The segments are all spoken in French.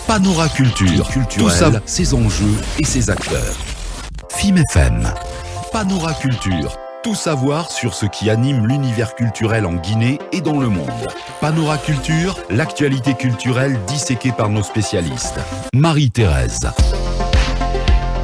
Panorama Culture, tout ça, ses enjeux et ses acteurs. FIM FM. Panorama Culture, tout savoir sur ce qui anime l'univers culturel en Guinée et dans le monde. Panorama Culture, l'actualité culturelle disséquée par nos spécialistes. Marie-Thérèse.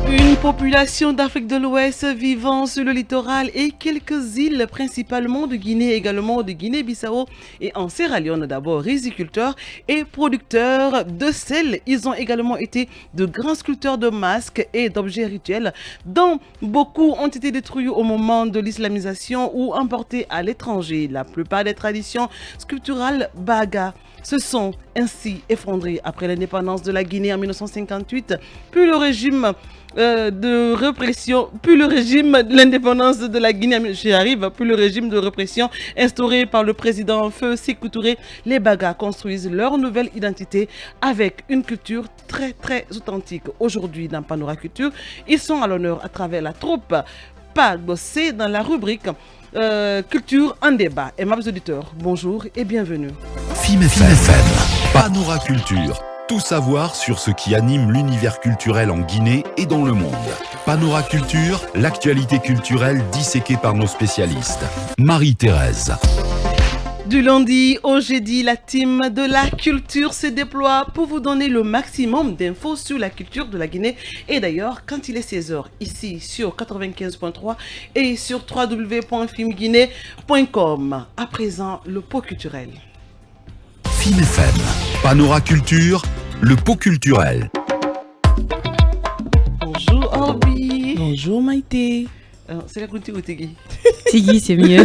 Une population d'Afrique de l'Ouest vivant sur le littoral et quelques îles, principalement de Guinée, également de Guinée-Bissau et en Sierra Leone d'abord, riziculteurs et producteurs de sel. Ils ont également été de grands sculpteurs de masques et d'objets rituels, dont beaucoup ont été détruits au moment de l'islamisation ou emportés à l'étranger. La plupart des traditions sculpturales baga se sont ainsi effondrées après l'indépendance de la Guinée en 1958, puis le régime de répression, puis le régime de l'indépendance de la Guinée, puis le régime de répression instauré par le président Feu Sékou Touré. Les Bagas construisent leur nouvelle identité avec une culture très authentique. Aujourd'hui dans Panorama Culture, ils sont à l'honneur à travers la troupe Pagossé dans la rubrique Culture en débat. Aimables auditeurs, bonjour et bienvenue. FIM FM, Panorama Culture. Tout savoir sur ce qui anime l'univers culturel en Guinée et dans le monde. Panorama Culture, l'actualité culturelle disséquée par nos spécialistes. Marie-Thérèse. Du lundi au jeudi, la team de la culture se déploie pour vous donner le maximum d'infos sur la culture de la Guinée. Et d'ailleurs, quand il est 16h, ici sur 95.3 et sur www.filmguinée.com. À présent, le pot culturel. FIM FM, Panorama Culture, le pot culturel. Bonjour Orbi. Bonjour Maïté. C'est la Kunti ou Tigui? Tigui, c'est mieux.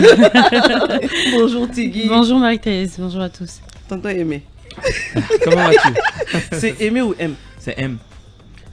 Bonjour Tigui. Bonjour Marie-Thérèse, bonjour à tous. Tonton Aimé. Comment vas-tu? C'est Aimé ou M? C'est M.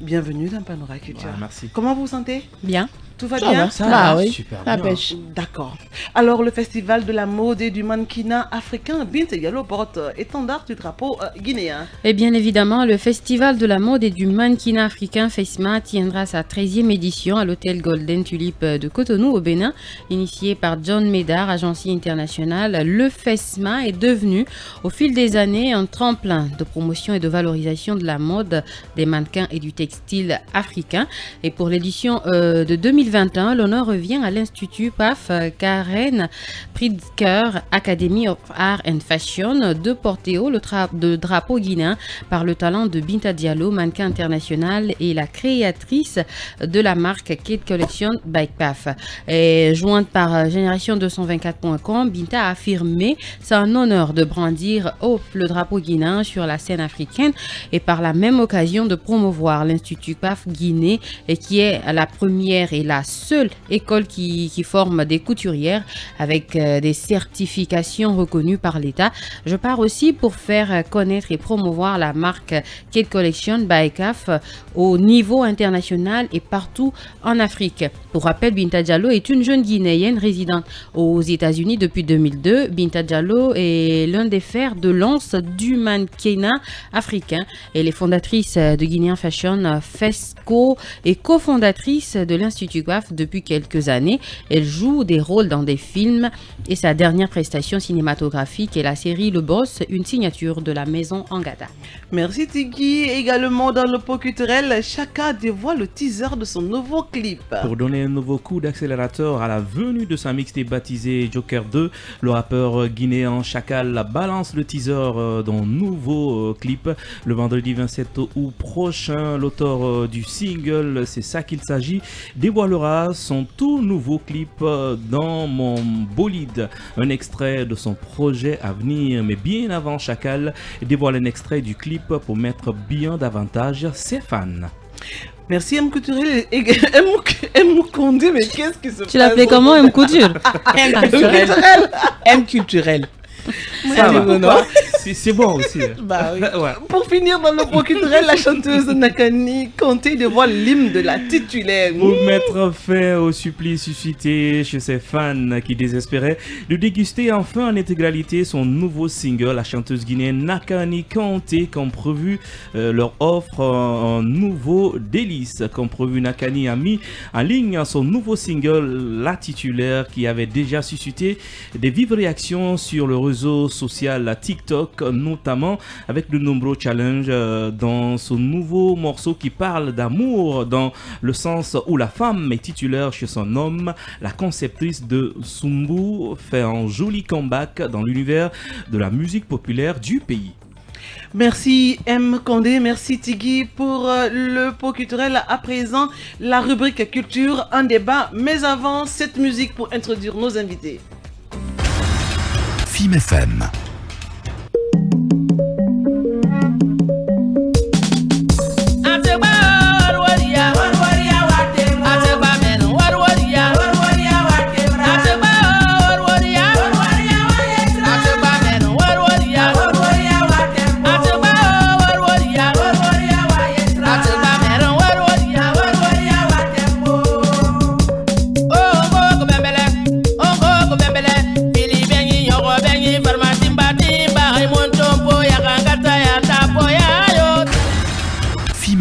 Bienvenue dans Panorama Culture. Ouais, merci. Comment vous vous sentez? Bien. Tout va bien? Ça va, oui. Super La bien. pêche. D'accord. Alors, le festival de la mode et du mannequinat africain, Binta Diallo, porte étendard du drapeau guinéen. Et bien évidemment, le festival de la mode et du mannequinat africain FESMA tiendra sa 13e édition à l'hôtel Golden Tulip de Cotonou au Bénin. Initié par John Médard, agencier international, le FESMA est devenu au fil des années un tremplin de promotion et de valorisation de la mode, des mannequins et du textile africain. Et pour l'édition de 2021, l'honneur revient à l'Institut PAF Karen Pritzker Academy of Art and Fashion de porter haut le drapeau guinéen par le talent de Binta Diallo, mannequin international et la créatrice de la marque Kate Collection by PAF. Et jointe par Génération224.com, Binta a affirmé c'est un honneur de brandir haut le drapeau guinéen sur la scène africaine et par la même occasion de promouvoir l'Institut PAF Guinée et qui est la première et la seule école qui forme des couturières avec des certifications reconnues par l'État. Je pars aussi pour faire connaître et promouvoir la marque Kate Collection by CAF au niveau international et partout en Afrique. Pour rappel, Binta Diallo est une jeune Guinéenne résidente aux États-Unis depuis 2002. Binta Diallo est l'un des fers de lance du mannequinat africain. Elle est fondatrice de Guinean Fashion FESCO et cofondatrice de l'Institut PAF depuis quelques années. Elle joue des rôles dans des films et sa dernière prestation cinématographique est la série Le Boss, une signature de la maison Angada. Merci Tigui. Également dans le pot culturel, Chaka dévoile le teaser de son nouveau clip. Pour donner un nouveau coup d'accélérateur à la venue de sa mixtape baptisée Joker 2, le rappeur guinéen Chacal balance le teaser d'un nouveau clip. Le vendredi 27 août prochain, l'auteur du single C'est ça qu'il s'agit dévoilera son tout nouveau clip dans mon bolide. Un extrait de son projet à venir, mais bien avant Chacal dévoile un extrait du clip pour mettre bien davantage ses fans. Merci M Culturel et M Condé, mais qu'est-ce qui se passe? Tu l'appelais comment, M Couture? M Culturel. M Culturel. Ça va. C'est bon aussi. Bah oui. Ouais. Pour finir dans le pot culturel, la chanteuse Nakani Conté dévoile l'hymne de la titulaire. Pour mettre fin au supplice suscité chez ses fans qui désespéraient de déguster enfin en intégralité son nouveau single, la chanteuse guinéenne Nakani Conté, comme prévu, leur offre un nouveau délice. Comme prévu, Nakani a mis en ligne son nouveau single, La Titulaire, qui avait déjà suscité des vives réactions sur le réseau social TikTok rock, notamment avec de nombreux challenges dans ce nouveau morceau qui parle d'amour dans le sens où la femme est titulaire chez son homme. La conceptrice de Sumbu fait un joli comeback dans l'univers de la musique populaire du pays. Merci M. Condé, merci Tigui pour le pot culturel. À présent, la rubrique culture, un débat, mais avant cette musique pour introduire nos invités. FIM FM.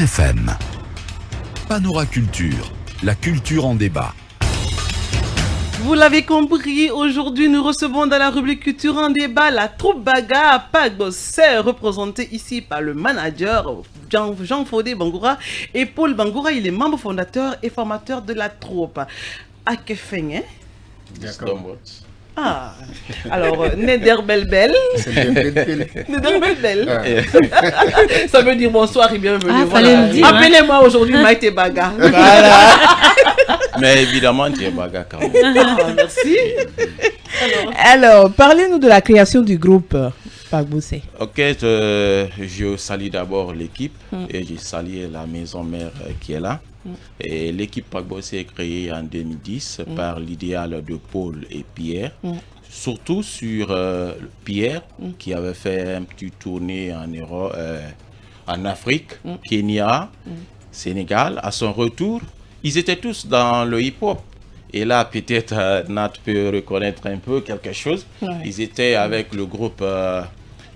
FM. Panora Culture, la culture en débat. Vous l'avez compris, aujourd'hui nous recevons dans la rubrique culture en débat la troupe Baga Pagbosé, représentée ici par le manager Jean-Fodé Bangoura et Paul Bangoura. Il est membre fondateur et formateur de la troupe. À Kefeng, D'accord. Ah, alors, Neder Belbel. Neder Belbel. Ça veut dire bonsoir et bienvenue. Ah, voilà. fallait le dire, Appelez-moi aujourd'hui Maïté Baga. Voilà. Mais évidemment, tu es Baga quand même. Ah, merci. Alors, parlez-nous de la création du groupe Pagbosé. Ok, je salue d'abord l'équipe et je salue la maison mère qui est là. Et l'équipe Pagbosé est créée en 2010 par l'idéal de Paul et Pierre. Surtout sur Pierre qui avait fait un petit tournée en Europe, en Afrique, Kenya, Sénégal. À son retour, ils étaient tous dans le hip-hop. Et là, peut-être Nat peut reconnaître un peu quelque chose. Ils étaient avec le groupe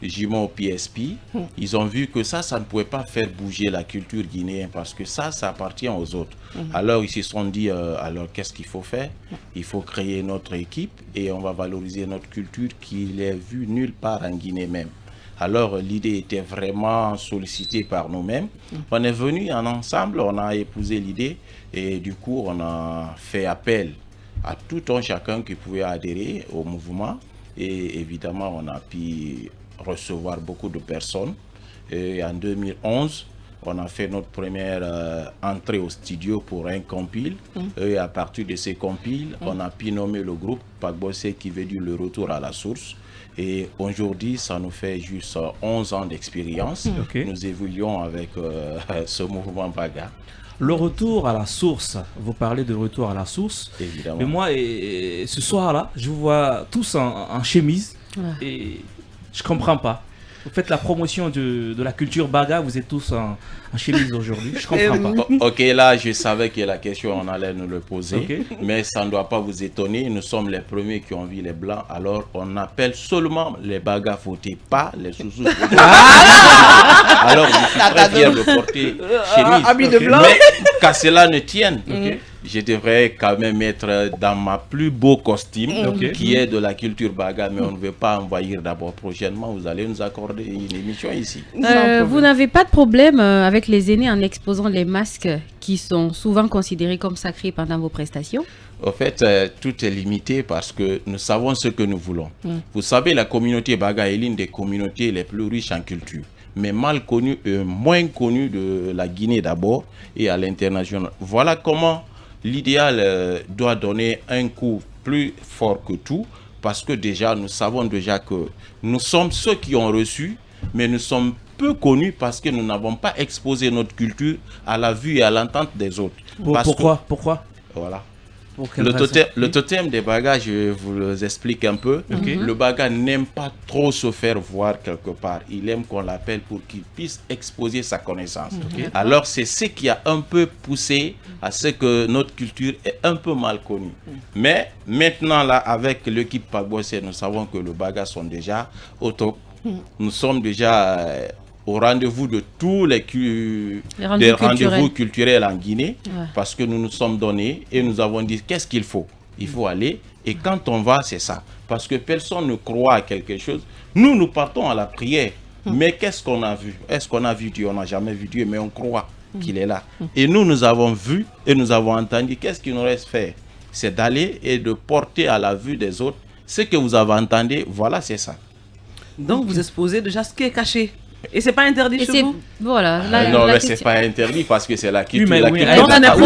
Jimo PSP. Ils ont vu que ça ne pouvait pas faire bouger la culture guinéenne parce que ça appartient aux autres. Alors, ils se sont dit, alors qu'est-ce qu'il faut faire? Il faut créer notre équipe et on va valoriser notre culture qui n'est vue nulle part en Guinée même. Alors, l'idée était vraiment sollicitée par nous-mêmes. On est venu en ensemble, on a épousé l'idée et du coup, on a fait appel à tout un chacun qui pouvait adhérer au mouvement. Et évidemment, on a pu recevoir beaucoup de personnes. Et en 2011, on a fait notre première entrée au studio pour un compile. Et à partir de ces compiles, on a pu nommer le groupe Pagbosé qui veut dire le retour à la source. Et aujourd'hui, ça nous fait juste 11 ans d'expérience. Nous évoluons avec ce mouvement Baga. Le retour à la source, vous parlez de retour à la source. Évidemment. Mais moi, ce soir-là, je vous vois tous en chemise et je comprends pas. Vous faites la promotion de la culture Baga, vous êtes tous en chemise aujourd'hui, je comprends pas. Ok, là, je savais que la question, on allait nous le poser, mais ça ne doit pas vous étonner. Nous sommes les premiers qui ont vu les Blancs, alors on appelle seulement les Baga votés, pas les sous-sous. Alors, je suis très fier de porter chemise. Habit de blanc. Mais qu'à cela ne tienne, je devrais quand même être dans ma plus beau costume, qui est de la culture Baga, mais on ne veut pas envahir d'abord. Prochainement, vous allez nous accorder une émission ici. Vous n'avez pas de problème avec les aînés en exposant les masques qui sont souvent considérés comme sacrés pendant vos prestations? En fait, tout est limité parce que nous savons ce que nous voulons. Vous savez, la communauté Baga est l'une des communautés les plus riches en culture, mais mal connue et moins connue de la Guinée d'abord et à l'international. Voilà comment l'idéal doit donner un coup plus fort que tout, parce que déjà, nous savons déjà que nous sommes ceux qui ont reçu, mais nous sommes peu connus parce que nous n'avons pas exposé notre culture à la vue et à l'entente des autres. Pourquoi? Voilà. Le totem des Baga, je vous explique un peu. Le Baga n'aime pas trop se faire voir quelque part. Il aime qu'on l'appelle pour qu'il puisse exposer sa connaissance. Alors, c'est ce qui a un peu poussé à ce que notre culture est un peu mal connue. Mais maintenant, là, avec l'équipe Pagbosé, nous savons que le Baga sont déjà au top. Nous sommes déjà au rendez-vous de tous les rendez-vous culturels en Guinée, parce que nous nous sommes donnés et nous avons dit qu'est-ce qu'il faut. Il faut aller. Et quand on va, c'est ça. Parce que personne ne croit à quelque chose. Nous partons à la prière. Mais qu'est-ce qu'on a vu? Est-ce qu'on a vu Dieu? On n'a jamais vu Dieu, mais on croit qu'il est là. Et nous avons vu et nous avons entendu. Qu'est-ce qu'il nous reste faire? C'est d'aller et de porter à la vue des autres ce que vous avez entendu. Voilà, c'est ça. Donc, vous exposez déjà ce qui est caché. Et c'est pas interdit chez vous? Voilà. Non, mais c'est pas interdit parce que c'est la culture. Oui, mais la oui, culture Donc, on est n'a pas-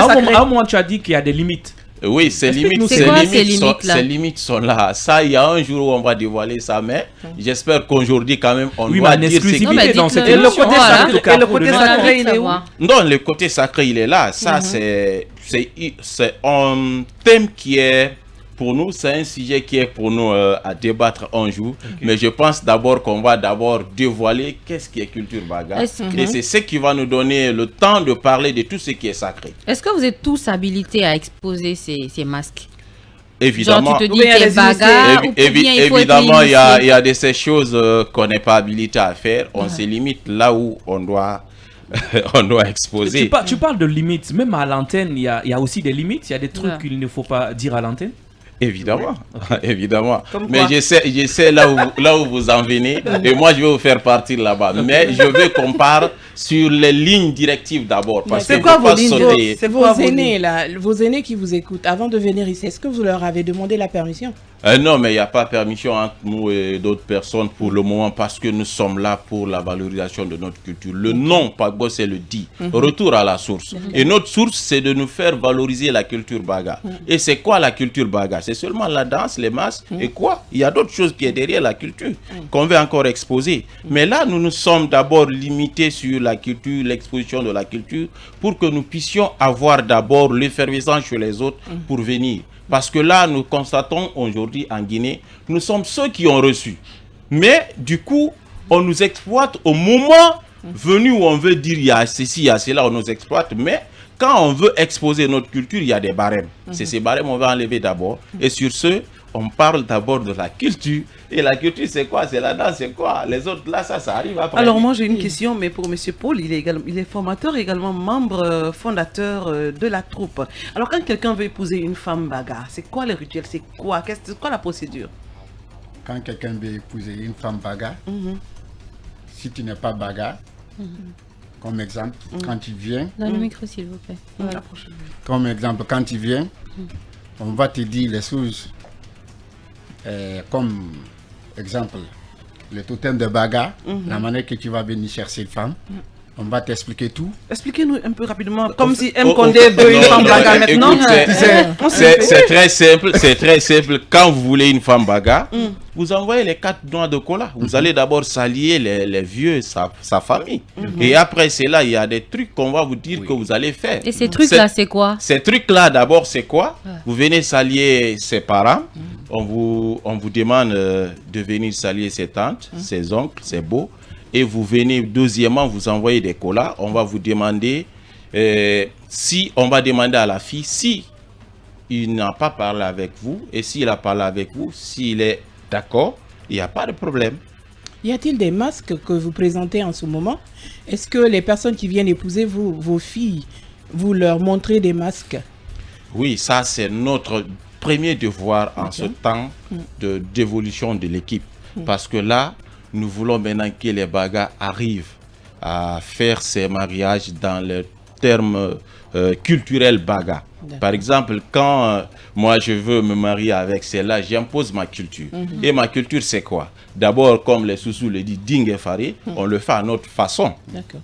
problème. À un moment, tu as dit qu'il y a des limites. Oui, ces Explique-nous, limites, c'est quoi ces limites-là? ces limites sont là. Ça, il y a un jour où on va dévoiler ça, mais j'espère qu'aujourd'hui, quand même, on Oui, doit mais en dire ce qui... exclusivité Non, mais dans dites-le. cette Et le émission. côté Voilà. sacré, et le côté Voilà, sacré, il est où? savoir. Non, le côté sacré, il est là. Ça, c'est un thème qui est, pour nous, c'est un sujet qui est pour nous à débattre un jour. Mais je pense d'abord qu'on va d'abord dévoiler qu'est-ce qui est culture baga. Et c'est ce qui va nous donner le temps de parler de tout ce qui est sacré. Est-ce que vous êtes tous habilités à exposer ces masques? Évidemment. Genre, tu te dis Ou bien que les c'est bagarre, ou bien il faut être Évidemment, il y initié. a de ces choses qu'on n'est pas habilité à faire. On se limite là où on doit, on doit exposer. Tu parles de limites. Même à l'antenne, il y a aussi des limites. Il y a des trucs Ouais. qu'il ne faut pas dire à l'antenne. Évidemment, évidemment. Comme Mais quoi? je sais là où vous en venez. Et moi, je vais vous faire partir là-bas. Mais je veux qu'on parle sur les lignes directives d'abord. Parce C'est qu'il quoi faut pas vos lignes? sauter. C'est quoi Vos aînés, là, vos aînés qui vous écoutent, avant de venir ici, est-ce que vous leur avez demandé la permission? Non, mais il n'y a pas permission entre nous et d'autres personnes pour le moment parce que nous sommes là pour la valorisation de notre culture. Le nom, Pagbo, c'est le dit. Retour à la source. Et notre source, c'est de nous faire valoriser la culture baga. Et c'est quoi la culture baga? C'est seulement la danse, les masques et quoi? Il y a d'autres choses qui est derrière la culture qu'on veut encore exposer. Mais là, nous nous sommes d'abord limités sur la culture, l'exposition de la culture pour que nous puissions avoir d'abord l'effervescence chez les autres pour venir. Parce que là, nous constatons aujourd'hui en Guinée, nous sommes ceux qui ont reçu. Mais du coup, on nous exploite au moment venu où on veut dire il y a ceci, il y a cela, on nous exploite. Mais quand on veut exposer notre culture, il y a des barèmes. C'est ces barèmes qu'on va enlever d'abord. Et sur ce, on parle d'abord de la culture. Et la culture, c'est quoi? C'est la danse, c'est quoi? Les autres, là, ça arrive après. Alors moi j'ai une question, mais pour Monsieur Paul, il est formateur et également membre fondateur de la troupe. Alors quand quelqu'un veut épouser une femme baga, c'est quoi le rituel? C'est quoi la procédure? Quand quelqu'un veut épouser une femme baga, si tu n'es pas baga, comme exemple, quand tu viens, Dans le micro, s'il vous plaît. Voilà. comme exemple, quand tu viens, on va te dire les choses. Comme exemple, le totem de baga, la manière que tu vas venir chercher une femme, on va t'expliquer tout. Expliquez-nous un peu rapidement, comme si M. Oh, Condé veut une femme baga maintenant. Écoute, c'est très simple, c'est très simple. Quand vous voulez une femme baga, vous envoyez les 4 noix de cola. Vous allez d'abord s'allier les vieux, sa famille. Et après cela, il y a des trucs qu'on va vous dire que vous allez faire. Et ces trucs-là, c'est quoi? Ces trucs-là, d'abord, c'est quoi? Vous venez s'allier ses parents. On vous demande de venir s'allier ses tantes, ses oncles, ses beaux. Et vous venez, deuxièmement, vous envoyez des colas. On va vous demander, on va demander à la fille si il n'a pas parlé avec vous. Et s'il a parlé avec vous, s'il est d'accord, il n'y a pas de problème. Y a-t-il des masques que vous présentez en ce moment? Est-ce que les personnes qui viennent épouser vos filles, vous leur montrez des masques? Oui, ça c'est notre premier devoir en ce temps d'évolution de l'équipe. Parce que là, nous voulons maintenant que les bagas arrivent à faire ces mariages dans le terme culturel baga. Par exemple, quand moi je veux me marier avec celle-là, j'impose ma culture. Et ma culture c'est quoi? D'abord, comme les Soussous le disent, Ding et Faré, on le fait à notre façon. D'accord.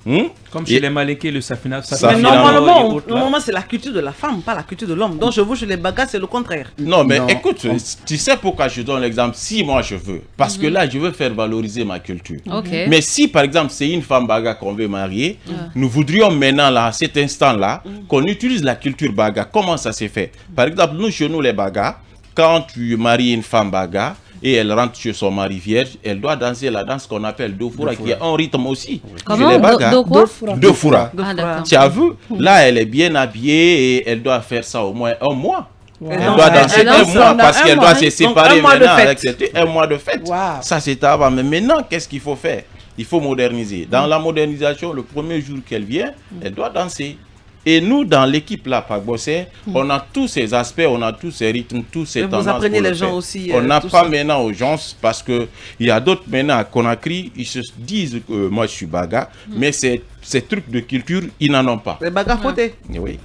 Comme chez les Malékés, le Safina. Mais normalement, c'est la culture de la femme, pas la culture de l'homme. Donc, je vous, chez les bagas, c'est le contraire. Non, mais Non. écoute, tu sais pourquoi je donne l'exemple? Si moi je veux, parce que là, je veux faire valoriser ma culture. Ok. Mais si, par exemple, c'est une femme baga qu'on veut marier, nous voudrions maintenant, là, à cet instant-là, qu'on utilise la culture baga. Comment ça s'est fait? Par exemple, nous, chez nous, les bagas, quand tu maries une femme baga, et elle rentre chez son mari vierge, elle doit danser la danse qu'on appelle Dofura, qui est un rythme aussi. Comment? Chez les bagas. Do quoi? Dofura. Ah, d'accord. Tu as vu? Là, elle est bien habillée et elle doit faire ça au moins un mois. Elle Donc, doit danser elle un danse mois pendant parce un qu'elle mois, doit hein. se Donc, séparer un mois de maintenant fête. avec un mois de fête. Wow. Ça, c'était avant. Mais maintenant, qu'est-ce qu'il faut faire? Il faut moderniser. Dans la modernisation, le premier jour qu'elle vient, elle doit danser. Et nous, dans l'équipe là, Pagbossé, on a tous ces aspects, on a tous ces rythmes, tous ces tendances. Vous apprenez les gens aussi. On n'a pas maintenant aux gens, parce qu'il y a d'autres maintenant à Conakry, ils se disent que moi je suis Baga, mais ces trucs de culture, ils n'en ont pas. Les Baga potés. Oui.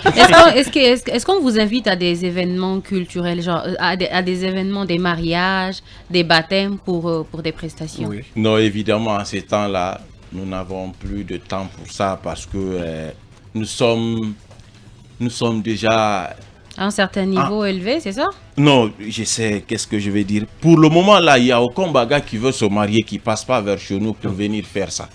Est-ce qu'on vous invite à des événements culturels, genre à des événements, des mariages, des baptêmes pour des prestations? Oui. Non, évidemment, en ces temps-là, nous n'avons plus de temps pour ça parce que nous sommes déjà... À un certain niveau élevé, c'est ça? Non, je sais qu'est-ce que je vais dire. Pour le moment, là, il n'y a aucun Baga qui veut se marier, qui passe pas vers chez nous pour venir faire ça.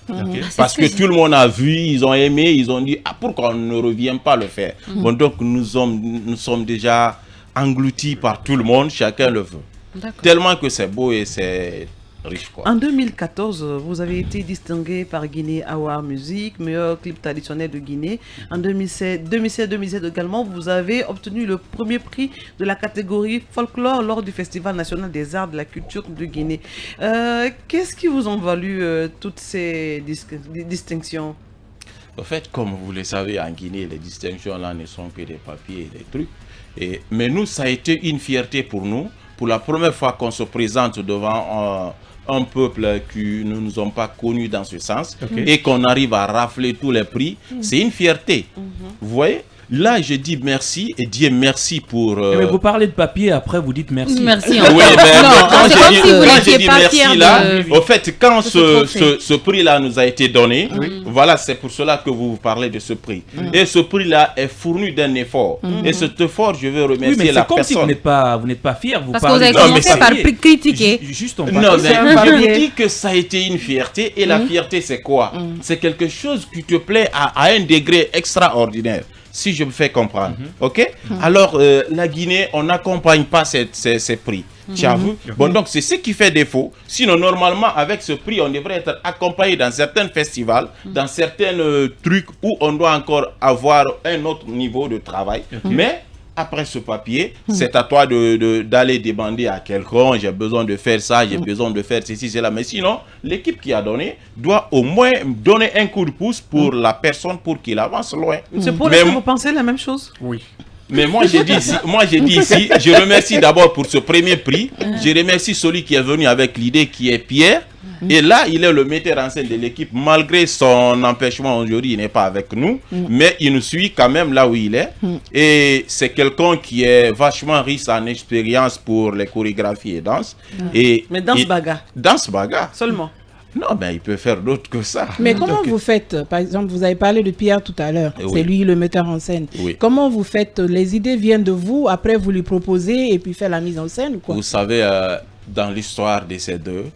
Parce que tout le monde a vu, ils ont aimé, ils ont dit, pourquoi on ne revient pas le faire? Bon, donc, nous sommes déjà engloutis par tout le monde, chacun le veut. Tellement que c'est beau et c'est riche, quoi. En 2014, vous avez été distingué par Guinée Award Music, meilleur clip traditionnel de Guinée. En 2016-2017 également, vous avez obtenu le premier prix de la catégorie folklore lors du Festival national des arts de la culture de Guinée. Qu'est-ce qui vous ont valu toutes ces distinctions? En fait, comme vous le savez, en Guinée, les distinctions là ne sont que des papiers et des trucs. Mais nous, ça a été une fierté pour nous. Pour la première fois qu'on se présente devant un peuple qui ne nous ont pas connus dans ce sens et qu'on arrive à rafler tous les prix, c'est une fierté. Vous voyez? Là, je dis merci et Dieu merci pour... Mais vous parlez de papier, après vous dites merci. Merci. Oui, mais quand j'ai dit merci là, au fait, quand ce prix-là nous a été donné, voilà, c'est pour cela que vous parlez de ce prix. Et ce prix-là est fourni d'un effort. Et cet effort, je veux remercier la personne. C'est comme si vous n'êtes pas fier. Parce que vous avez commencé par critiquer. Juste en non, mais je vous dis que ça a été une fierté. Et la fierté, c'est quoi? C'est quelque chose qui te plaît à un degré extraordinaire. Si je me fais comprendre, ok? Alors, la Guinée, on n'accompagne pas ces prix. Tu as vu? Bon, donc, c'est ce qui fait défaut. Sinon, normalement, avec ce prix, on devrait être accompagné dans certains festivals, dans certains trucs où on doit encore avoir un autre niveau de travail. Mais... après ce papier, c'est à toi d'aller demander à quelqu'un, j'ai besoin de faire ça, j'ai besoin de faire ceci, cela. Mais sinon, l'équipe qui a donné doit au moins donner un coup de pouce pour la personne pour qu'il avance loin. C'est pour que vous pensez la même chose? Oui. Mais moi j'ai dit ici, je remercie d'abord pour ce premier prix, je remercie celui qui est venu avec l'idée qui est Pierre. Et là, il est le metteur en scène de l'équipe. Malgré son empêchement aujourd'hui, il n'est pas avec nous. Mais il nous suit quand même là où il est. Et c'est quelqu'un qui est vachement riche en expérience pour les chorégraphies et danse. Mais danse baga? Danse baga. Seulement? Non, mais il peut faire d'autres que ça. Mais comment vous faites? Par exemple, vous avez parlé de Pierre tout à l'heure. C'est lui le metteur en scène. Comment vous faites? Les idées viennent de vous, après vous lui proposez et puis faire la mise en scène, quoi. Vous savez, dans l'histoire de ces deux...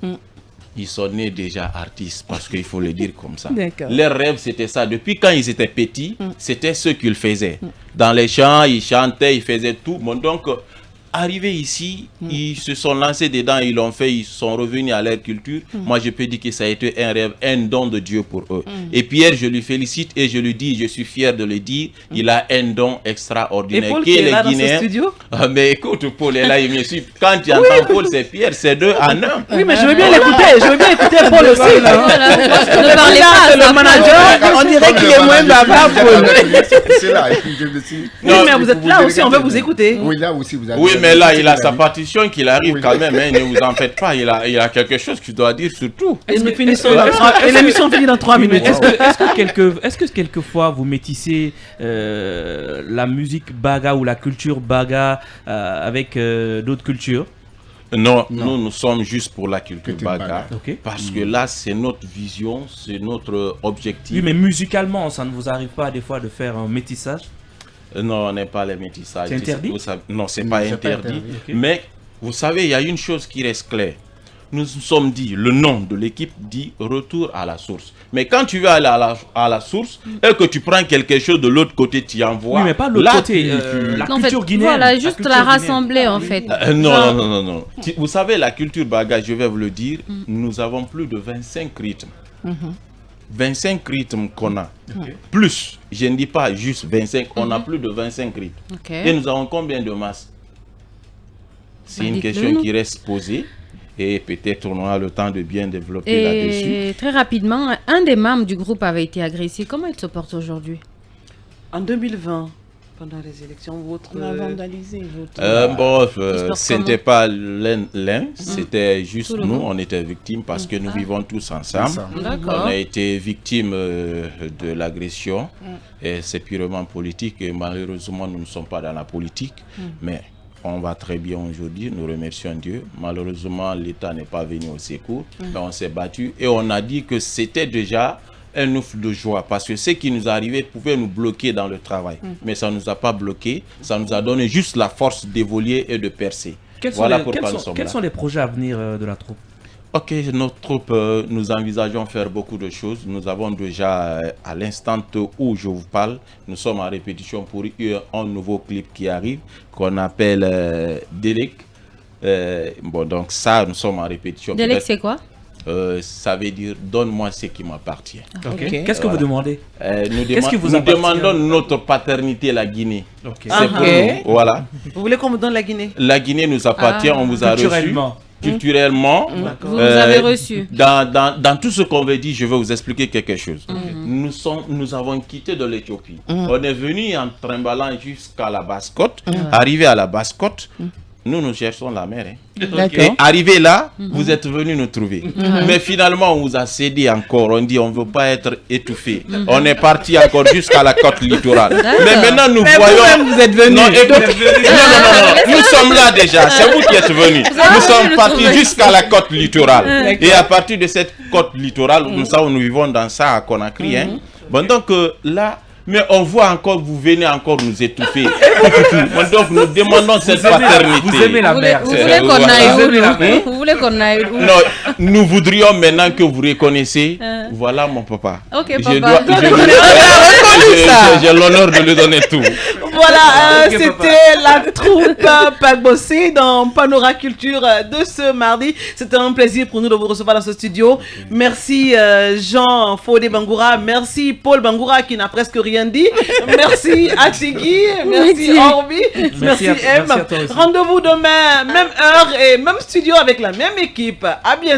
ils sont nés déjà artistes, parce qu'il faut le dire comme ça. Leur rêve, c'était ça. Depuis quand ils étaient petits, c'était ce qu'ils faisaient. Dans les champs, ils chantaient, ils faisaient tout. Bon, donc, arrivés ici, ils se sont lancés dedans, ils l'ont fait, ils sont revenus à leur culture. Moi, je peux dire que ça a été un rêve, un don de Dieu pour eux. Et Pierre, je lui félicite et je lui dis, je suis fier de le dire, il a un don extraordinaire. Et Paul qui est là dans ce studio? Mais écoute, Paul est là, il me suit. Quand tu entends Paul, c'est Pierre, c'est deux en un. Oui, mais je veux bien l'écouter, Paul aussi. Ne parlez pas, le manager, on dirait qu'il est moins bavard, Paul. C'est là. Oui, mais vous êtes là aussi, on veut vous écouter. Oui, là aussi, vous avez... Oui, mais là, il a sa partition qu'il arrive quand même. Hein, ne vous en faites pas. Il a quelque chose qu'il doit dire surtout. Et l'émission finit dans 3 minutes. Est-ce que quelquefois vous métissez la musique baga ou la culture baga avec d'autres cultures? Non, nous sommes juste pour la culture baga. Parce que là, c'est notre vision, c'est notre objectif. Oui, mais musicalement, ça ne vous arrive pas des fois de faire un métissage? Non, on n'est pas les métissages. C'est interdit? Non, c'est pas interdit. Mais vous savez, il y a une chose qui reste claire. Nous nous sommes dit, le nom de l'équipe dit retour à la source. Mais quand tu veux aller à la source et que tu prends quelque chose de l'autre côté, tu envoies. Oui, mais pas l'autre côté. La culture guinéenne. Voilà, juste la rassembler en fait. Non. Vous savez, la culture baga, je vais vous le dire, nous avons plus de 25 rythmes. 25 rythmes qu'on a. Plus, je ne dis pas juste 25, on a plus de 25 rythmes. Et nous avons combien de masses? C'est une question qui reste posée. Et peut-être on aura le temps de bien développer là-dessus. Très rapidement, un des membres du groupe avait été agressé. Comment il se porte aujourd'hui? En 2020, pendant les élections, on a vandalisé votre... ce n'était pas l'un, c'était juste nous, on était victimes parce que nous vivons tous ensemble. On a été victimes de l'agression et c'est purement politique et malheureusement nous ne sommes pas dans la politique, mais on va très bien aujourd'hui, nous remercions Dieu. Malheureusement, l'État n'est pas venu au secours, mais on s'est battu et on a dit que c'était déjà un ouf de joie parce que ce qui nous arrivait pouvait nous bloquer dans le travail. Mais ça ne nous a pas bloqué, ça nous a donné juste la force d'évoluer et de percer. Quels sont les projets à venir de la troupe? Ok, notre troupe, nous envisageons faire beaucoup de choses. Nous avons déjà, à l'instant où je vous parle, nous sommes en répétition pour un nouveau clip qui arrive, qu'on appelle Delek. Donc ça, nous sommes en répétition. Delek, c'est quoi? Ça veut dire donne-moi ce qui m'appartient. Qu'est-ce que vous demandez? Nous demandons notre paternité, la Guinée. C'est pour nous. Voilà. Vous voulez qu'on me donne la Guinée? La Guinée nous appartient, on vous a reçu. Culturellement, vous avez reçu. Dans tout ce qu'on veut dire, je vais vous expliquer quelque chose. Nous avons quitté de l'Éthiopie. On est venu en trimballant jusqu'à la Basse-Côte. Arrivé à la Basse-Côte, nous cherchons la mer. Et arrivé là, vous êtes venus nous trouver. Mais finalement, on vous a cédé encore. On dit on ne veut pas être étouffé. On est parti encore jusqu'à la côte littorale. Mais maintenant, nous voyons... Vous êtes venus. Non. Nous sommes là déjà. C'est vous qui êtes venus. Nous sommes partis jusqu'à la côte littorale. Et à partir de cette côte littorale, nous vivons dans ça à Conakry. Donc là... Mais on voit encore, vous venez encore nous étouffer. Donc nous demandons cette paternité. Vous aimez la mer. Vous voulez qu'on aille où? Vous voulez qu'on aille où? Non, nous voudrions maintenant que vous reconnaissiez. Voilà mon papa. Ok, papa. J'ai l'honneur de lui donner tout. Voilà, c'était la troupe Pagbosé dans Panora Culture de ce mardi. C'était un plaisir pour nous de vous recevoir dans ce studio. Merci Jean Fodé Bangoura. Merci Paul Bangoura qui n'a presque rien dit. Merci Atigui. Merci Orbi. Merci M. Rendez-vous demain, même heure et même studio avec la même équipe. À bientôt.